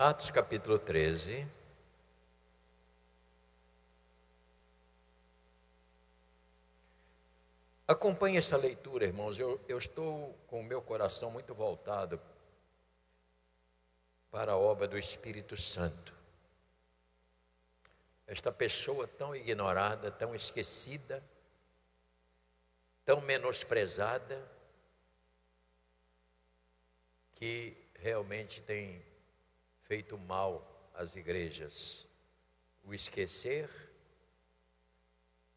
Atos capítulo 13. Acompanhe essa leitura, irmãos. Eu estou com o meu coração muito voltado para a obra do Espírito Santo. Esta pessoa tão ignorada, tão esquecida, tão menosprezada, que realmente tem feito mal às igrejas. O esquecer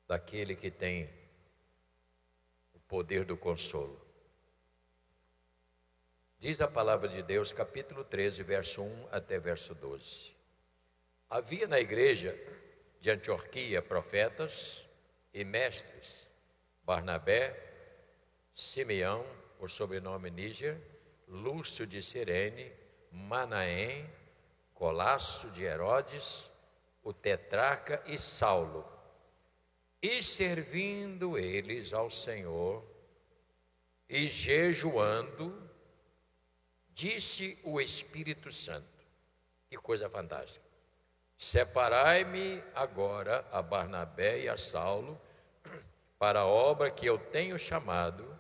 daquele que tem o poder do consolo. Diz a palavra de Deus, capítulo 13, verso 1 até verso 12. Havia na igreja de Antioquia profetas e mestres: Barnabé, Simeão, por sobrenome Níger, Lúcio de Cirene, Manaém, Colasso de Herodes, o tetrarca e Saulo. E servindo eles ao Senhor e jejuando, disse o Espírito Santo: que coisa fantástica! Separai-me agora a Barnabé e a Saulo para a obra que eu tenho chamado.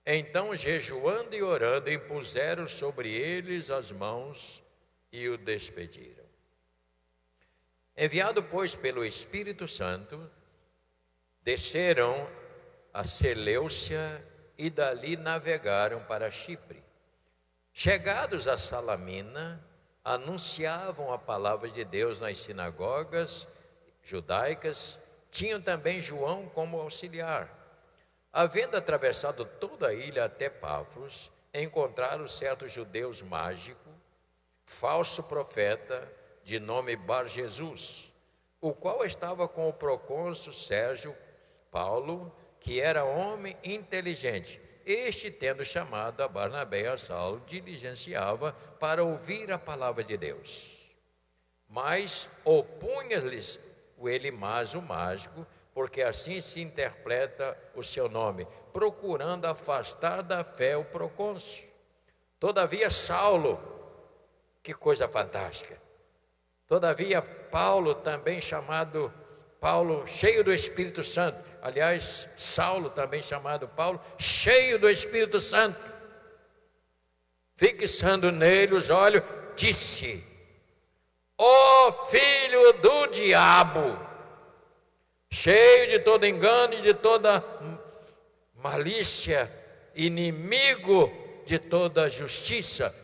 Então, jejuando e orando, impuseram sobre eles as mãos e o despediram. Enviado, pois, pelo Espírito Santo, desceram a Seleucia e dali navegaram para Chipre. Chegados a Salamina, anunciavam a palavra de Deus nas sinagogas judaicas. Tinham também João como auxiliar. Havendo atravessado toda a ilha até Pafos, encontraram certos judeus mágico, falso profeta, de nome Bar-Jesus, o qual estava com o procônsul Sérgio Paulo, que era homem inteligente. Este, tendo chamado a Barnabé e a Saulo, diligenciava para ouvir a palavra de Deus. Mas opunha-lhes o Elimas, o mágico, porque assim se interpreta o seu nome, procurando afastar da fé o procônsul. Todavia Saulo, que coisa fantástica! Todavia Paulo, também chamado Paulo, cheio do Espírito Santo, aliás, Saulo, também chamado Paulo, cheio do Espírito Santo, fixando nele os olhos, disse: ó filho do diabo, cheio de todo engano e de toda malícia, inimigo de toda justiça,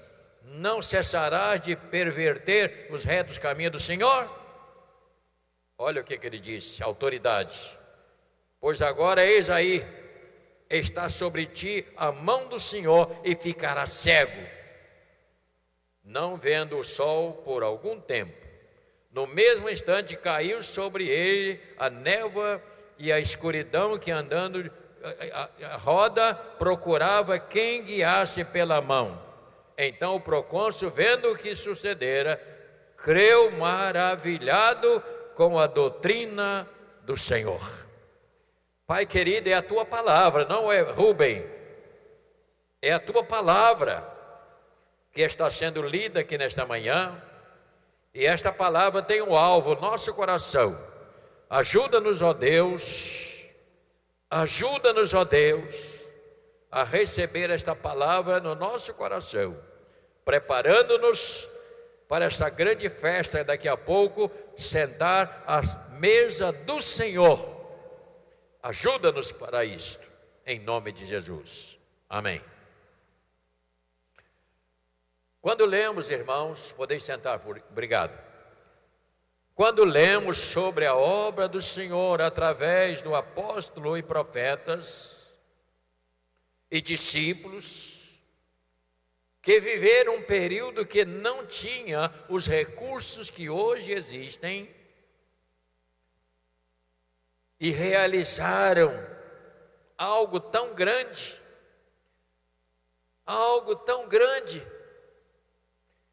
não cessarás de perverter os retos caminhos do Senhor? Olha o que ele disse: autoridade. Pois agora eis aí, está sobre ti a mão do Senhor e ficará cego, não vendo o sol por algum tempo. No mesmo instante caiu sobre ele a névoa e a escuridão, que andando a roda procurava quem guiasse pela mão. Então o procônsul, vendo o que sucedera, creu maravilhado com a doutrina do Senhor. Pai querido, é a tua palavra, não é Rubem, é a tua palavra que está sendo lida aqui nesta manhã. E esta palavra tem um alvo, nosso coração. Ajuda-nos, ó Deus, ajuda-nos, ó Deus, a receber esta palavra no nosso coração, preparando-nos para esta grande festa daqui a pouco, sentar à mesa do Senhor. Ajuda-nos para isto, em nome de Jesus. Amém. Quando lemos, irmãos, podeis sentar, obrigado. Quando lemos sobre a obra do Senhor através do apóstolo e profetas e discípulos que viveram um período que não tinha os recursos que hoje existem e realizaram algo tão grande,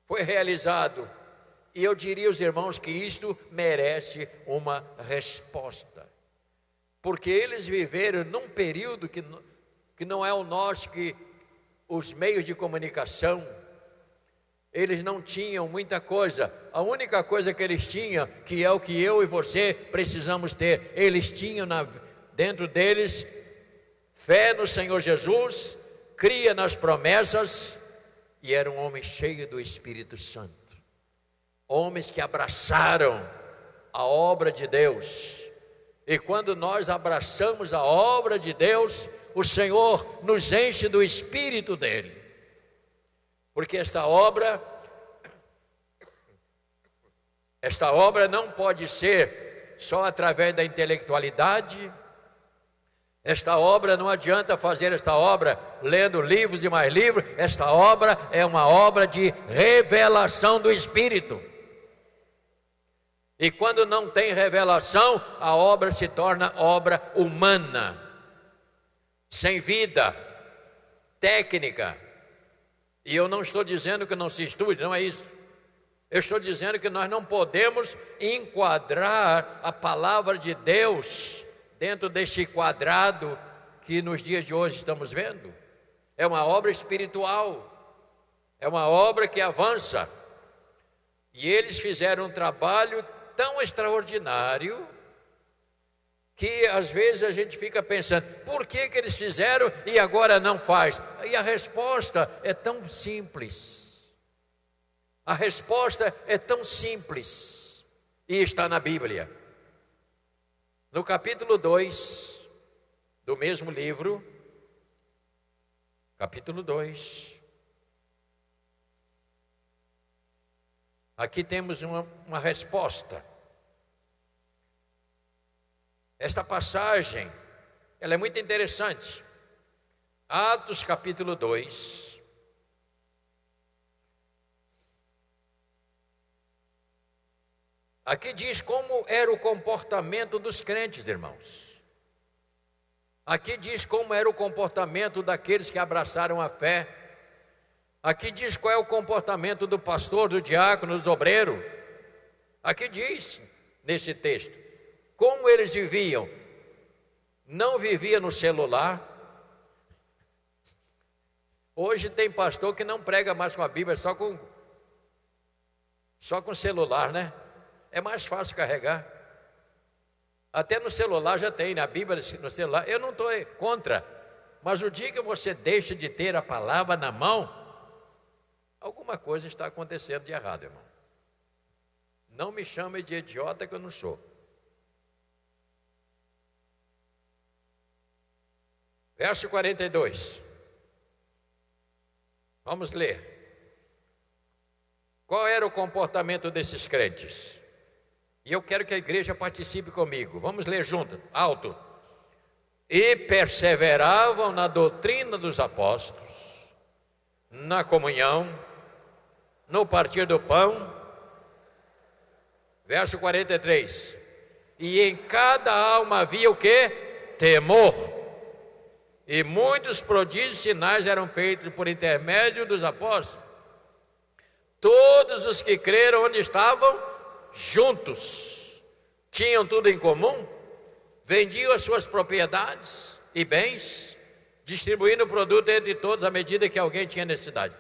foi realizado. E eu diria aos irmãos que isto merece uma resposta, porque eles viveram num período que não é o nosso, que os meios de comunicação Eles não tinham muita coisa. A única coisa que eles tinham, que é o que eu e você precisamos ter, eles tinham dentro deles fé no Senhor Jesus, cria nas promessas, e era um homem cheio do Espírito Santo. Homens que abraçaram a obra de Deus. E quando nós abraçamos a obra de Deus, o Senhor nos enche do Espírito dele. Porque esta obra não pode ser só através da intelectualidade. Esta obra, não adianta fazer esta obra lendo livros e mais livros. Esta obra é uma obra de revelação do Espírito. E quando não tem revelação, a obra se torna obra humana, sem vida, técnica. E eu não estou dizendo que não se estude, não é isso. Eu estou dizendo que nós não podemos enquadrar a palavra de Deus dentro deste quadrado que nos dias de hoje estamos vendo. É uma obra espiritual, é uma obra que avança. E eles fizeram um trabalho tão extraordinário que às vezes a gente fica pensando, por que eles fizeram e agora não faz? E a resposta é tão simples. A resposta é tão simples e está na Bíblia. No capítulo 2 do mesmo livro, capítulo 2, aqui temos uma resposta. Esta passagem, ela é muito interessante. Atos capítulo 2. Aqui diz como era o comportamento dos crentes, irmãos. Aqui diz como era o comportamento daqueles que abraçaram a fé. Aqui diz qual é o comportamento do pastor, do diácono, do obreiro. Aqui diz, nesse texto, como eles viviam. Não vivia no celular. Hoje tem pastor que não prega mais com a Bíblia, só com celular, né? É mais fácil carregar. Até no celular já tem, na Bíblia, no celular. Eu não estou contra, mas o dia que você deixa de ter a palavra na mão, alguma coisa está acontecendo de errado, irmão. Não me chame de idiota que eu não sou. Verso 42. Vamos ler. Qual era o comportamento desses crentes? E eu quero que a igreja participe comigo. Vamos ler junto, alto. E perseveravam na doutrina dos apóstolos, na comunhão, no partir do pão. Verso 43. E em cada alma havia o quê? Temor. E muitos prodígios e sinais eram feitos por intermédio dos apóstolos. Todos os que creram onde estavam? Juntos. Tinham tudo em comum. Vendiam as suas propriedades e bens, distribuindo o produto entre todos à medida que alguém tinha necessidade.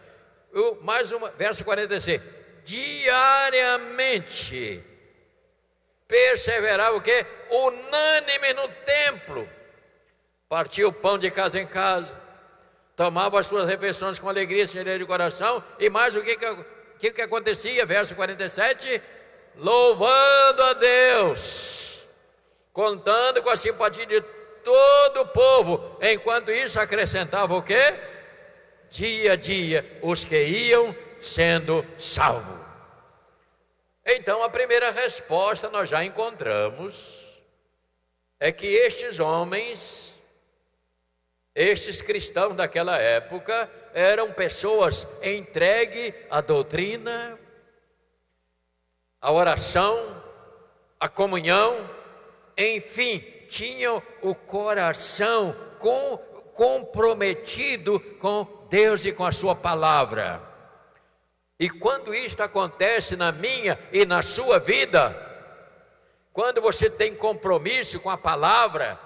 Mais uma, verso 46. Diariamente perseverava o quê? Unânime no templo. Partia o pão de casa em casa, tomava as suas refeições com alegria, sinceridade de coração, e mais o que acontecia? Verso 47, louvando a Deus, contando com a simpatia de todo o povo, enquanto isso acrescentava o quê? Dia a dia, os que iam sendo salvos. Então a primeira resposta nós já encontramos, é que estes homens, estes cristãos daquela época, eram pessoas entregues à doutrina, à oração, à comunhão, enfim, tinham o coração comprometido com Deus e com a sua palavra. E quando isto acontece na minha e na sua vida, quando você tem compromisso com a palavra,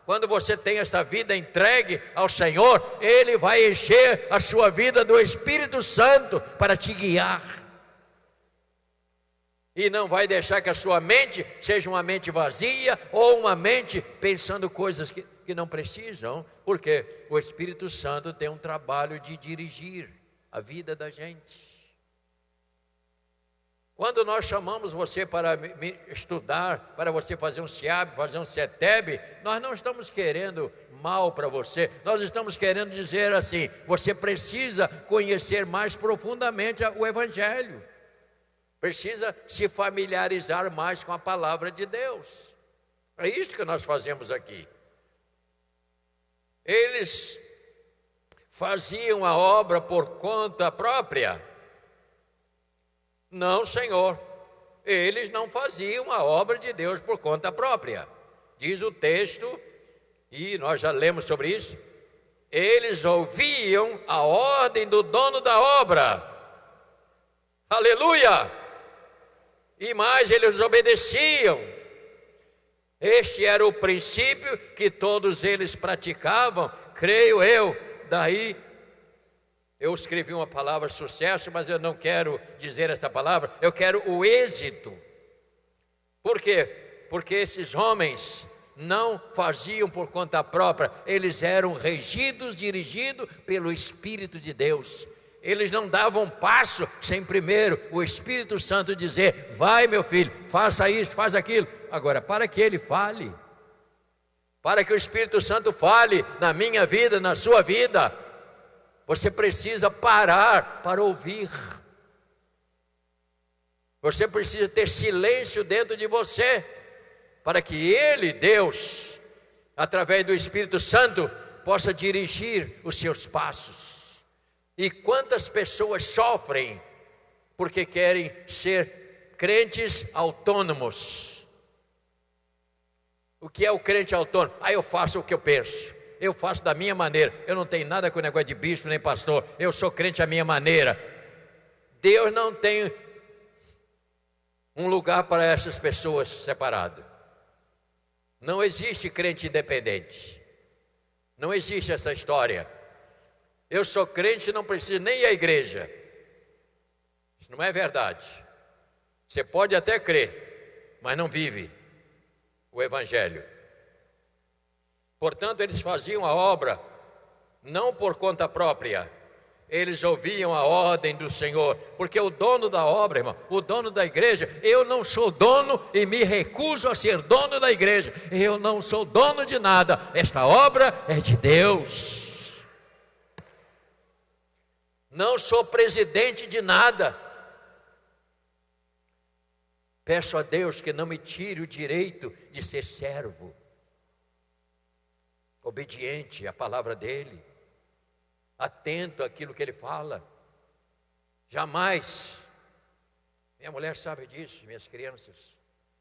Quando você tem esta vida entregue ao Senhor, Ele vai encher a sua vida do Espírito Santo para te guiar. E não vai deixar que a sua mente seja uma mente vazia ou uma mente pensando coisas que não precisam, porque o Espírito Santo tem um trabalho de dirigir a vida da gente. Quando nós chamamos você para estudar, para você fazer um SEAB, fazer um CETEB, nós não estamos querendo mal para você, nós estamos querendo dizer assim: você precisa conhecer mais profundamente o Evangelho, precisa se familiarizar mais com a palavra de Deus. É isto que nós fazemos aqui. Eles faziam a obra por conta própria? Não, Senhor, eles não faziam a obra de Deus por conta própria. Diz o texto, e nós já lemos sobre isso, eles ouviam a ordem do dono da obra. Aleluia! E mais, eles obedeciam. Este era o princípio que todos eles praticavam, creio eu. Daí eu escrevi uma palavra sucesso, mas eu não quero dizer esta palavra, eu quero o êxito. Por quê? Porque esses homens não faziam por conta própria, eles eram regidos, dirigidos pelo Espírito de Deus. Eles não davam um passo sem primeiro o Espírito Santo dizer: vai, meu filho, faça isso, faz aquilo. Agora, para que ele fale, para que o Espírito Santo fale na minha vida, na sua vida, você precisa parar para ouvir. Você precisa ter silêncio dentro de você, para que Ele, Deus, através do Espírito Santo, possa dirigir os seus passos. E quantas pessoas sofrem porque querem ser crentes autônomos? O que é o crente autônomo? Eu faço o que eu penso, eu faço da minha maneira, eu não tenho nada com o negócio de bispo nem pastor, eu sou crente à minha maneira. Deus não tem um lugar para essas pessoas separado. Não existe crente independente, não existe essa história. Eu sou crente e não preciso nem ir à igreja. Isso não é verdade. Você pode até crer, mas não vive o Evangelho. Portanto, eles faziam a obra não por conta própria, eles ouviam a ordem do Senhor, porque o dono da obra, irmão, o dono da igreja, eu não sou dono e me recuso a ser dono da igreja, eu não sou dono de nada, esta obra é de Deus. Não sou presidente de nada. Peço a Deus que não me tire o direito de ser servo, obediente à palavra dEle, atento àquilo que Ele fala. Jamais, minha mulher sabe disso, minhas crianças,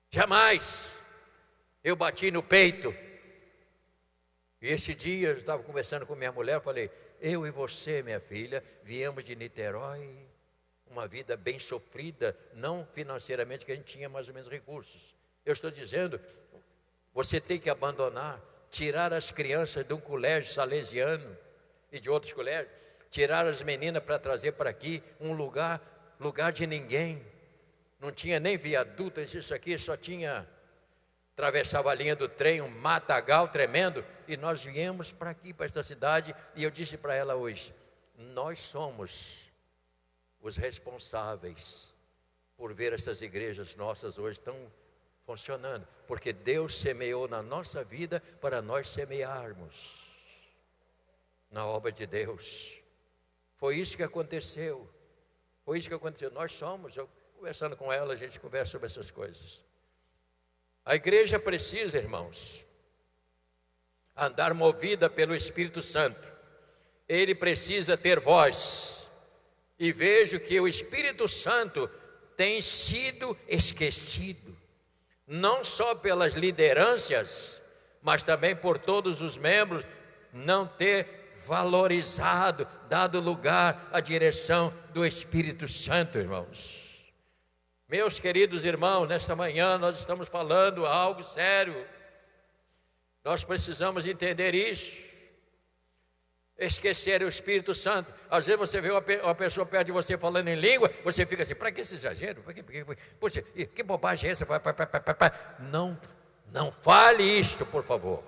jamais eu bati no peito. E esse dia eu estava conversando com minha mulher, falei: eu e você, minha filha, viemos de Niterói, uma vida bem sofrida, não financeiramente, que a gente tinha mais ou menos recursos. Eu estou dizendo, você tem que abandonar, tirar as crianças de um colégio salesiano e de outros colégios, tirar as meninas para trazer para aqui um lugar de ninguém. Não tinha nem viaduto, isso aqui só tinha, atravessava a linha do trem, um matagal tremendo, e nós viemos para aqui, para esta cidade, e eu disse para ela hoje: nós somos os responsáveis por ver essas igrejas nossas hoje estão funcionando, porque Deus semeou na nossa vida para nós semearmos na obra de Deus. Foi isso que aconteceu. Foi isso que aconteceu. Nós somos, eu conversando com ela, a gente conversa sobre essas coisas. A igreja precisa, irmãos, andar movida pelo Espírito Santo. Ele precisa ter voz. E vejo que o Espírito Santo tem sido esquecido, não só pelas lideranças, mas também por todos os membros não ter valorizado, dado lugar à direção do Espírito Santo, irmãos. Meus queridos irmãos, nesta manhã nós estamos falando algo sério. Nós precisamos entender isso. Esquecer o Espírito Santo. Às vezes você vê uma pessoa perto de você falando em língua, você fica assim, para que esse exagero? Poxa, que bobagem é essa? Não fale isto, por favor.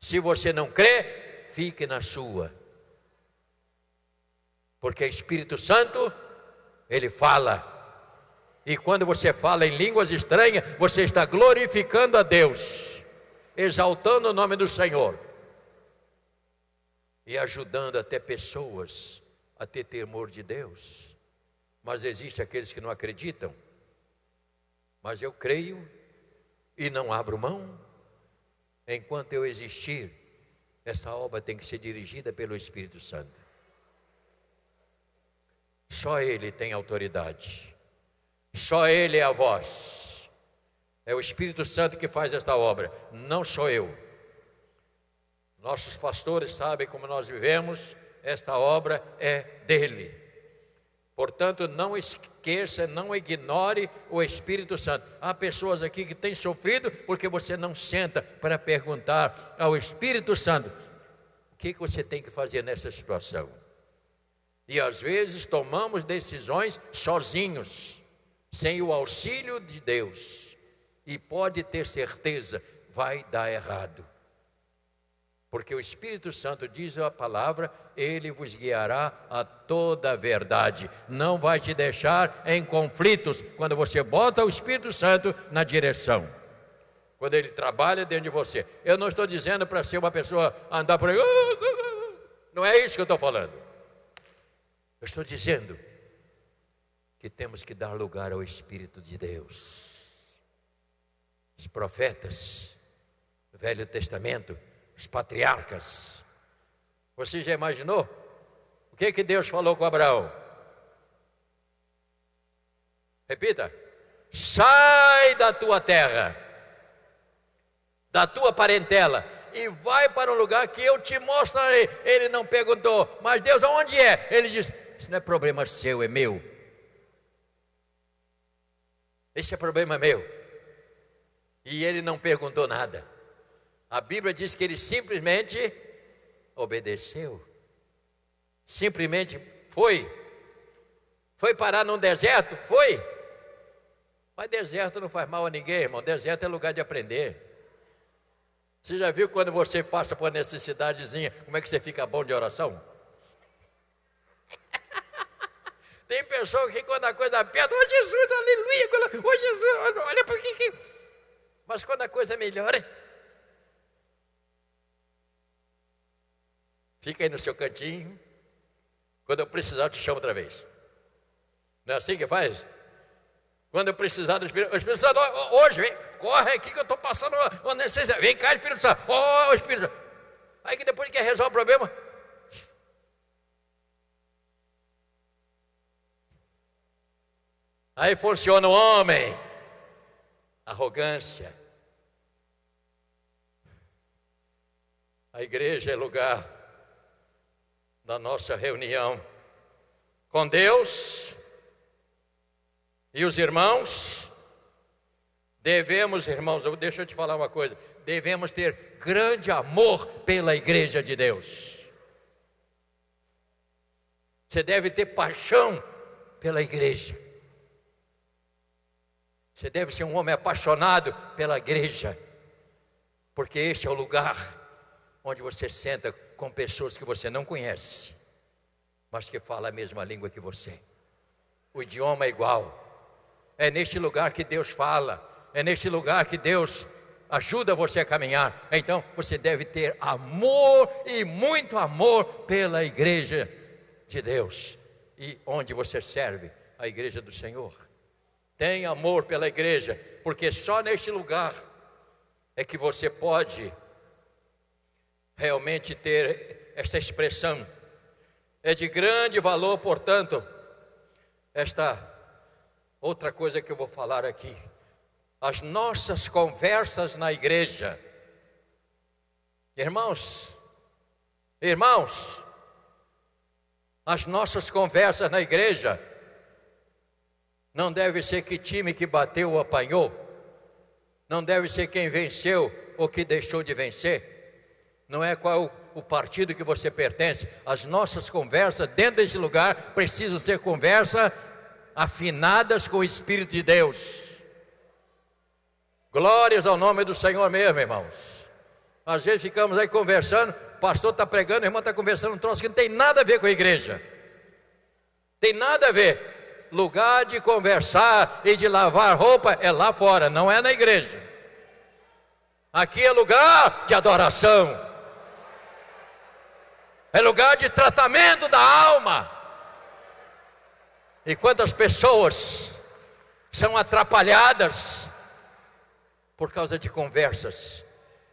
Se você não crê, fique na sua. Porque o Espírito Santo, ele fala. E quando você fala em línguas estranhas, você está glorificando a Deus, exaltando o nome do Senhor. E ajudando até pessoas a ter temor de Deus. Mas existem aqueles que não acreditam. Mas eu creio e não abro mão. Enquanto eu existir, essa obra tem que ser dirigida pelo Espírito Santo. Só Ele tem autoridade. Só Ele é a voz. É o Espírito Santo que faz esta obra, não sou eu. Nossos pastores sabem como nós vivemos, esta obra é dele. Portanto, não esqueça, não ignore o Espírito Santo. Há pessoas aqui que têm sofrido porque você não senta para perguntar ao Espírito Santo: o que você tem que fazer nessa situação? E às vezes tomamos decisões sozinhos, sem o auxílio de Deus. E pode ter certeza, vai dar errado. Porque o Espírito Santo diz a palavra, Ele vos guiará a toda a verdade. Não vai te deixar em conflitos quando você bota o Espírito Santo na direção. Quando Ele trabalha dentro de você. Eu não estou dizendo para ser uma pessoa andar por aí. Não é isso que eu estou falando. Eu estou dizendo que temos que dar lugar ao Espírito de Deus. Os profetas do Velho Testamento, os patriarcas. Você já imaginou? O que Deus falou com Abraão? Repita. Sai da tua terra, da tua parentela, e vai para um lugar que eu te mostrarei. Ele não perguntou, mas Deus, aonde é? Ele disse, isso não é problema seu, é meu. Esse é problema meu. E ele não perguntou nada. A Bíblia diz que ele simplesmente obedeceu. Simplesmente foi. Foi parar num deserto? Foi. Mas deserto não faz mal a ninguém, irmão. Deserto é lugar de aprender. Você já viu quando você passa por uma necessidadezinha, como é que você fica bom de oração? Tem pessoa que quando a coisa aperta, oh Jesus, aleluia, oh Jesus, olha para que... Mas quando a coisa melhora, fica aí no seu cantinho. Quando eu precisar, eu te chamo outra vez. Não é assim que faz? Quando eu precisar do Espírito Santo, hoje, vem, corre aqui que eu estou passando uma necessidade. Vem cá, Espírito Santo. Oh, Espírito Santo. Aí que depois que resolve o problema. Aí funciona o homem. Arrogância. A igreja é lugar da nossa reunião com Deus e os irmãos. Devemos, irmãos, deixa eu te falar uma coisa, devemos ter grande amor pela igreja de Deus. Você deve ter paixão pela igreja. Você deve ser um homem apaixonado pela igreja, porque este é o lugar onde você senta com pessoas que você não conhece, mas que falam a mesma língua que você. O idioma é igual. É neste lugar que Deus fala. É neste lugar que Deus ajuda você a caminhar. Então você deve ter amor e muito amor pela igreja de Deus. E onde você serve? A igreja do Senhor. Tem amor pela igreja, porque só neste lugar é que você pode realmente ter esta expressão. É de grande valor, portanto, esta outra coisa que eu vou falar aqui. As nossas conversas na igreja. Irmãos, as nossas conversas na igreja não deve ser que time que bateu ou apanhou. Não deve ser quem venceu ou que deixou de vencer, não é qual o partido que você pertence. As nossas conversas dentro desse lugar precisam ser conversas afinadas com o Espírito de Deus. Glórias ao nome do Senhor mesmo, irmãos. Às vezes ficamos aí conversando, o pastor está pregando, o irmão está conversando um troço que não tem nada a ver com a igreja. Tem nada a ver. Lugar de conversar e de lavar roupa é lá fora, não é na igreja. Aqui é lugar de adoração, é lugar de tratamento da alma. E quantas pessoas são atrapalhadas por causa de conversas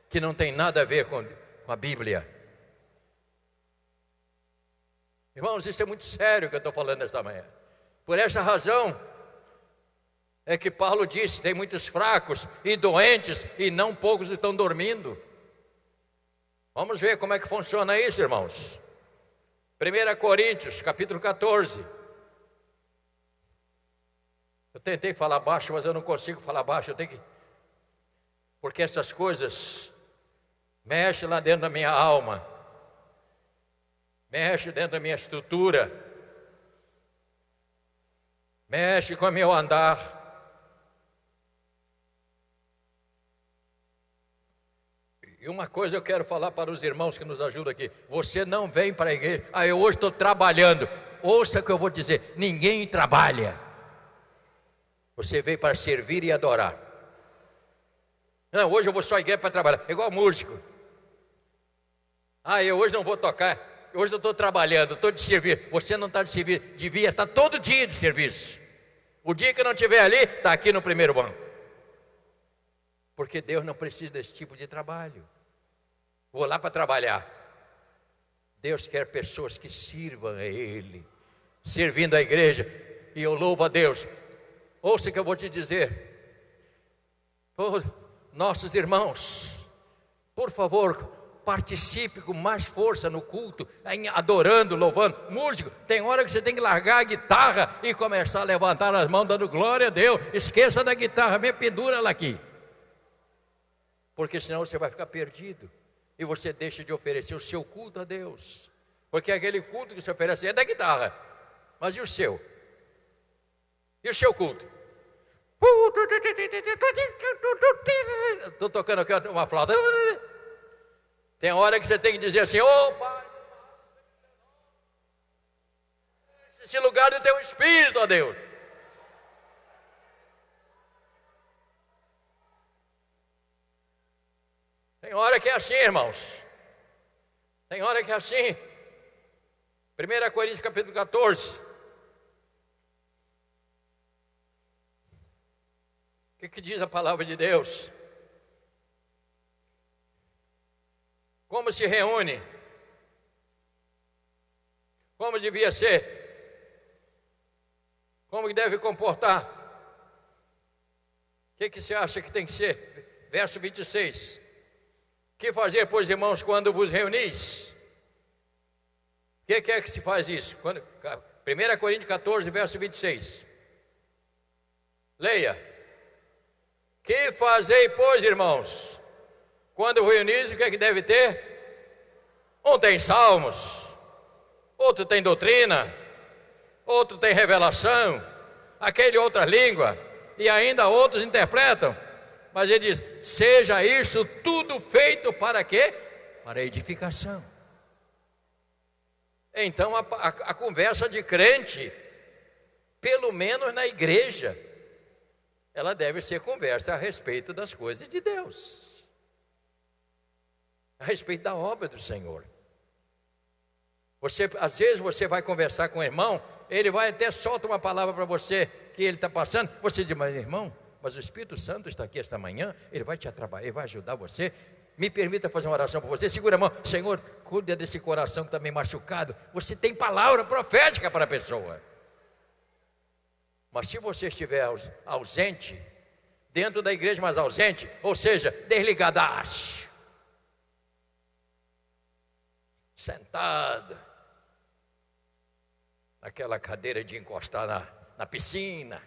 que não tem nada a ver com a Bíblia. Irmãos, isso é muito sério que eu estou falando esta manhã. Por essa razão é que Paulo disse: tem muitos fracos e doentes, e não poucos estão dormindo. Vamos ver como é que funciona isso, irmãos. 1 Coríntios, capítulo 14. Eu tentei falar baixo, mas eu não consigo falar baixo. Eu tenho que... Porque essas coisas mexem lá dentro da minha alma, mexe dentro da minha estrutura, mexe com o meu andar. E uma coisa eu quero falar para os irmãos que nos ajudam aqui: você não vem para a igreja, eu hoje estou trabalhando. Ouça o que eu vou dizer: ninguém trabalha. Você veio para servir e adorar. Não, hoje eu vou só à igreja para trabalhar, é igual músico. Eu hoje não vou tocar, hoje eu estou trabalhando, estou de servir. Você não está de servir, devia estar todo dia de serviço. O dia que não estiver ali, está aqui no primeiro banco. Porque Deus não precisa desse tipo de trabalho. Vou lá para trabalhar. Deus quer pessoas que sirvam a Ele, servindo a igreja. E eu louvo a Deus. Ouça o que eu vou te dizer. Nossos irmãos, por favor, participe com mais força no culto, adorando, louvando. Músico, tem hora que você tem que largar a guitarra e começar a levantar as mãos dando glória a Deus. Esqueça da guitarra, me pendura ela aqui, porque senão você vai ficar perdido e você deixa de oferecer o seu culto a Deus. Porque aquele culto que você oferece é da guitarra, mas e o seu? E o seu culto? Estou tocando aqui uma flauta. Tem hora que você tem que dizer assim: Pai, esse lugar do teu Espírito, ó Deus. Tem hora que é assim, irmãos. Tem hora que é assim. 1 Coríntios capítulo 14. O que diz a palavra de Deus? Como se reúne? Como devia ser? Como que deve comportar? O que você acha que tem que ser? Verso 26. Que fazer, pois, irmãos, quando vos reunis? O que é que se faz isso? 1 Coríntios 14, verso 26. Leia. Que fazei, pois, irmãos, quando reunis, o que é que deve ter? Um tem salmos, outro tem doutrina, outro tem revelação, aquele outra língua, e ainda outros interpretam. Mas ele diz: seja isso tudo feito para quê? Para edificação. Então a conversa de crente, pelo menos na igreja, ela deve ser conversa a respeito das coisas de Deus, a respeito da obra do Senhor. Às vezes você vai conversar com o irmão, ele vai até solta uma palavra para você que ele está passando. Você diz: mas irmão, mas o Espírito Santo está aqui esta manhã, ele vai te atrapalhar, ele vai ajudar você. Me permita fazer uma oração para você. Segura a mão. Senhor, cuida desse coração que está meio machucado. Você tem palavra profética para a pessoa. Mas se você estiver ausente, dentro da igreja, mas ausente, ou seja, desligadaço, sentado naquela cadeira de encostar na piscina,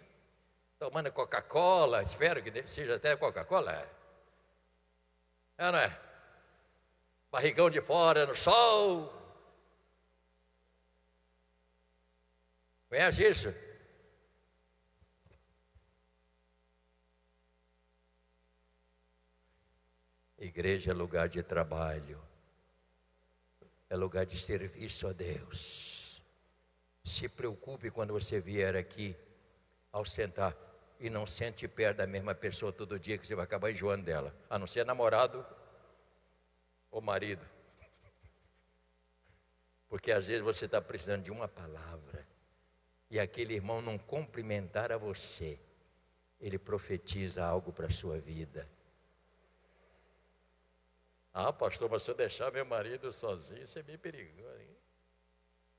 tomando Coca-Cola, espero que seja até Coca-Cola, É, não é? Barrigão de fora no sol. Conhece isso? Igreja é lugar de trabalho, é lugar de serviço a Deus. Se preocupe quando você vier aqui, ao sentar, e não sente perto da mesma pessoa todo dia, que você vai acabar enjoando dela, a não ser namorado ou marido. Porque às vezes você está precisando de uma palavra, e aquele irmão não cumprimentar a você, ele profetiza algo para a sua vida. Ah, pastor, mas se eu deixar meu marido sozinho, isso é meio perigoso, hein?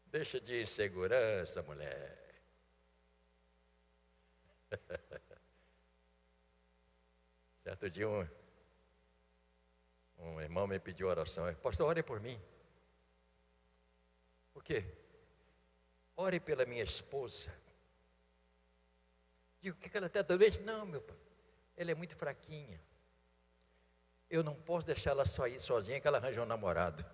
Deixa de insegurança, mulher. Certo dia um irmão me pediu oração. Pastor, ore por mim. O quê? Ore pela minha esposa. Digo, o que ela está doente? Não, meu pai, ela é muito fraquinha. Eu não posso deixar ela só ir sozinha, que ela arranja um namorado.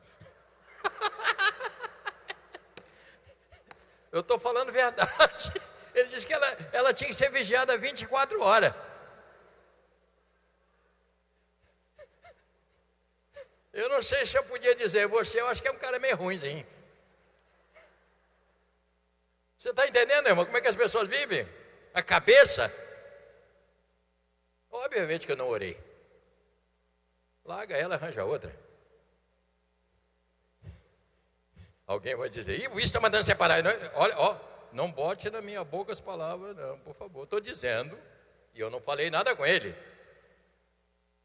Eu estou falando verdade. Ele disse que ela tinha que ser vigiada 24 horas. Eu não sei se eu podia dizer, você, eu acho que é um cara meio ruimzinho. Você está entendendo, irmão, como é que as pessoas vivem? A cabeça? Obviamente que eu não orei. Larga ela, arranja outra. Alguém vai dizer, isso está mandando separar. Olha, não bote na minha boca as palavras, não, por favor. Estou dizendo, e eu não falei nada com ele.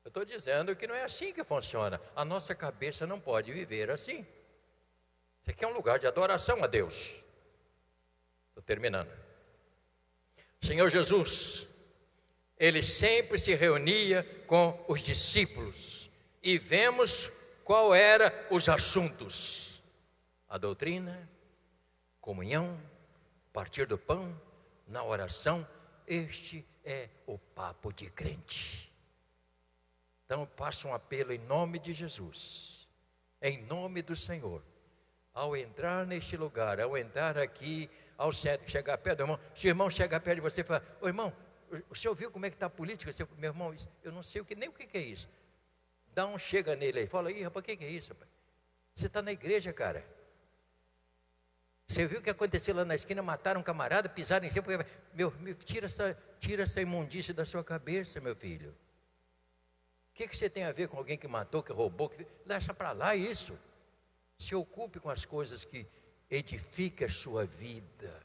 Eu estou dizendo que não é assim que funciona. A nossa cabeça não pode viver assim. Isso aqui é um lugar de adoração a Deus. Estou terminando. Senhor Jesus, Ele sempre se reunia com os discípulos. E vemos qual eram os assuntos: a doutrina, comunhão, partir do pão, na oração. Este é o papo de crente. Então eu passo um apelo em nome de Jesus, em nome do Senhor. Ao entrar neste lugar, ao entrar aqui, ao chegar perto do irmão, se o irmão chegar perto de você e falar, ô irmão, o senhor viu como é que está a política? Meu irmão, eu não sei nem o que é isso. Dá um chega nele aí, fala, ih rapaz, o que é isso, rapaz? Você está na igreja, cara. Você viu o que aconteceu lá na esquina? Mataram um camarada, pisaram em cima. Tira essa imundícia da sua cabeça, meu filho. O que você tem a ver com alguém que matou, que roubou? Deixa para lá isso. Se ocupe com as coisas que edificam a sua vida.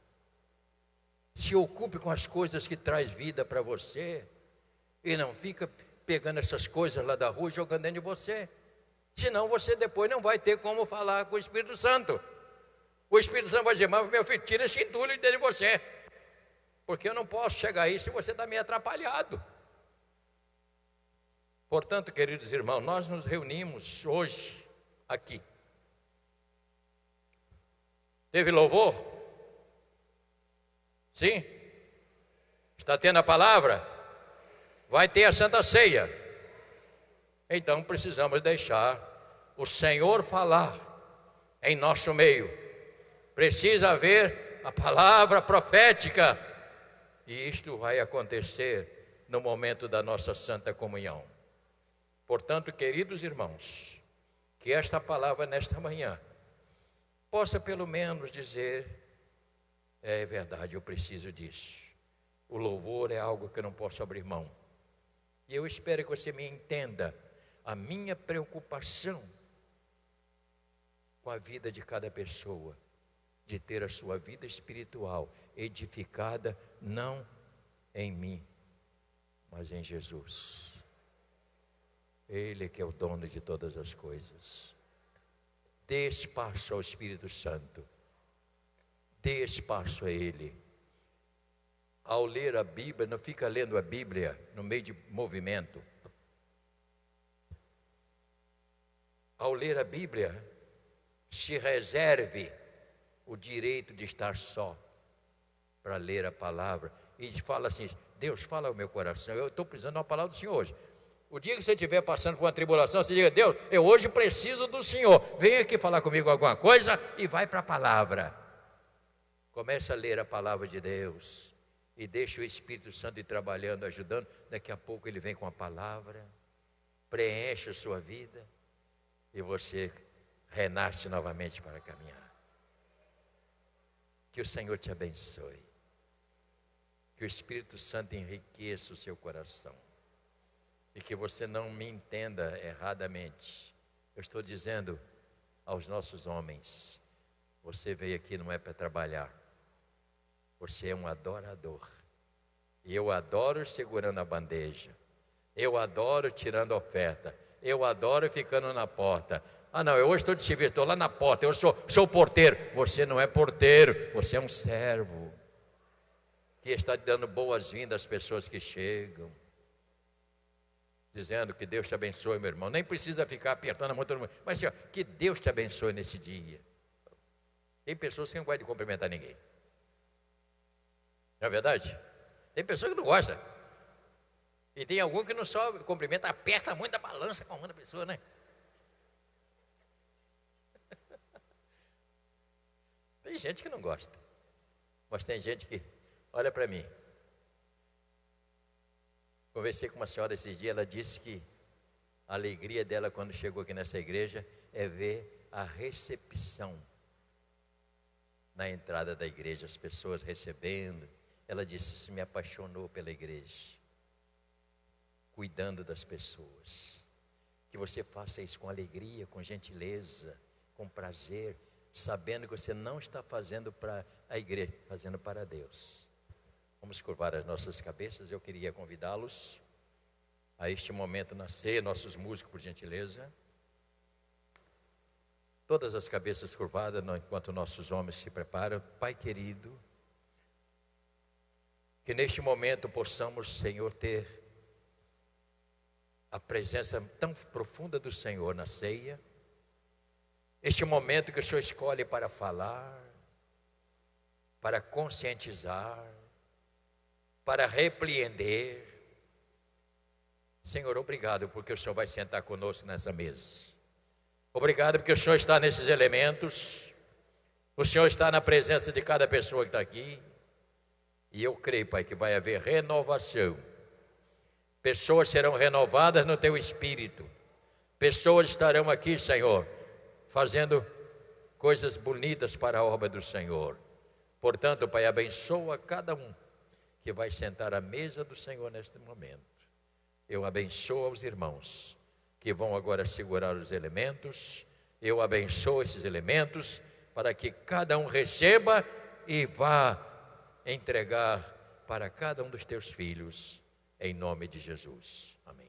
Se ocupe com as coisas que traz vida para você. E não fica pegando essas coisas lá da rua e jogando dentro de você. Senão você depois não vai ter como falar com o Espírito Santo. O Espírito Santo vai dizer, mas meu filho, tira esse entulho dentro de você. Porque eu não posso chegar aí se você está meio atrapalhado. Portanto, queridos irmãos, nós nos reunimos hoje aqui. Teve louvor? Sim? Está tendo a palavra? Vai ter a Santa Ceia. Então precisamos deixar o Senhor falar em nosso meio. Precisa haver a palavra profética. E isto vai acontecer no momento da nossa Santa Comunhão. Portanto, queridos irmãos, que esta palavra nesta manhã possa pelo menos dizer, é verdade, eu preciso disso. O louvor é algo que eu não posso abrir mão. E eu espero que você me entenda a minha preocupação com a vida de cada pessoa, de ter a sua vida espiritual edificada não em mim, mas em Jesus. Ele que é o dono de todas as coisas. Dê espaço ao Espírito Santo. Dê espaço a Ele. Ao ler a Bíblia, não fica lendo a Bíblia no meio de movimento. Ao ler a Bíblia, se reserve o direito de estar só para ler a palavra. E fala assim, Deus, fala ao meu coração, eu estou precisando de uma palavra do Senhor hoje. O dia que você estiver passando por uma tribulação, você diga: Deus, eu hoje preciso do Senhor. Vem aqui falar comigo alguma coisa e vai para a palavra. Começa a ler a palavra de Deus e deixa o Espírito Santo ir trabalhando, ajudando. Daqui a pouco ele vem com a palavra, preenche a sua vida e você renasce novamente para caminhar. Que o Senhor te abençoe. Que o Espírito Santo enriqueça o seu coração. E que você não me entenda erradamente. Eu estou dizendo aos nossos homens: você veio aqui não é para trabalhar. Você é um adorador. E eu adoro segurando a bandeja. Eu adoro tirando a oferta. Eu adoro ficando na porta. Ah não, eu hoje estou de serviço, estou lá na porta, eu sou porteiro. Você não é porteiro, você é um servo que está dando boas-vindas às pessoas que chegam, dizendo que Deus te abençoe, meu irmão. Nem precisa ficar apertando a mão de todo mundo, mas assim, ó, que Deus te abençoe nesse dia. Tem pessoas que não gostam de cumprimentar ninguém, não é verdade? Tem pessoas que não gostam. E tem algum que não só cumprimenta, aperta muito a balança com a mão da pessoa, né? Tem gente que não gosta, mas tem gente que, olha para mim. Conversei com uma senhora esses dias, ela disse que a alegria dela quando chegou aqui nessa igreja é ver a recepção na entrada da igreja, as pessoas recebendo. Ela disse: isso me apaixonou pela igreja, cuidando das pessoas. Que você faça isso com alegria, com gentileza, com prazer, sabendo que você não está fazendo para a igreja, fazendo para Deus. Vamos curvar as nossas cabeças. Eu queria convidá-los a este momento na ceia, nossos músicos, por gentileza. Todas as cabeças curvadas, enquanto nossos homens se preparam. Pai querido, que neste momento possamos, Senhor, ter a presença tão profunda do Senhor na ceia. Este momento que o Senhor escolhe para falar, para conscientizar, para repreender. Senhor, obrigado porque o Senhor vai sentar conosco nessa mesa. Obrigado porque o Senhor está nesses elementos. O Senhor está na presença de cada pessoa que está aqui. E eu creio, Pai, que vai haver renovação. Pessoas serão renovadas no Teu Espírito. Pessoas estarão aqui, Senhor, fazendo coisas bonitas para a obra do Senhor. Portanto, Pai, abençoa cada um que vai sentar à mesa do Senhor neste momento. Eu abençoo os irmãos que vão agora segurar os elementos. Eu abençoo esses elementos para que cada um receba e vá entregar para cada um dos teus filhos, em nome de Jesus. Amém.